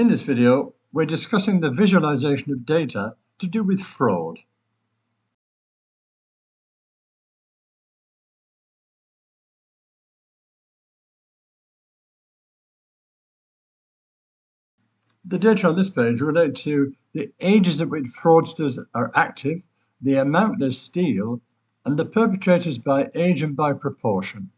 In this video, we're discussing the visualization of data to do with fraud. The data on this page relate to the ages at which fraudsters are active, the amount they steal, and the perpetrators by age and by proportion.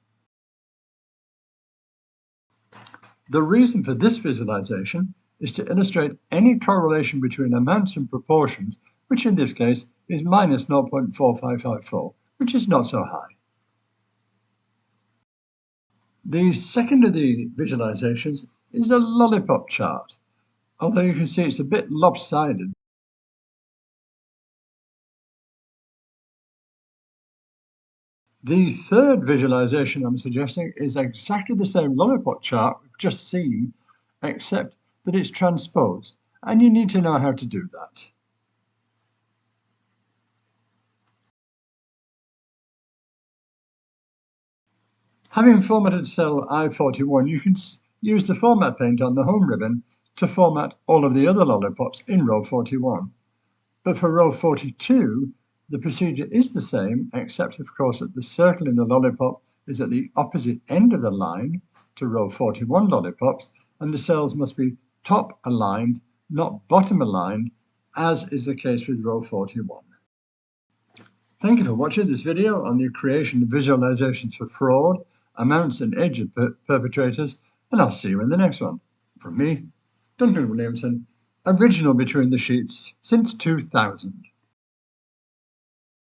The reason for this visualization is to illustrate any correlation between amounts and proportions, which in this case is minus 0.4554, which is not so high. The second of the visualizations is a lollipop chart, although you can see it's a bit lopsided. The third visualization I'm suggesting is exactly the same lollipop chart we've just seen, except that it's transposed, and you need to know how to do that. Having formatted cell I41, you can use the format paint on the home ribbon to format all of the other lollipops in row 41. But for row 42, the procedure is the same, except of course that the circle in the lollipop is at the opposite end of the line to row 41 lollipops, and the cells must be top aligned, not bottom aligned, as is the case with row 41. Thank you for watching this video on the creation of visualizations for fraud, amounts and age of perpetrators, and I'll see you in the next one. From me, Duncan Williamson, original Between the Sheets since 2000.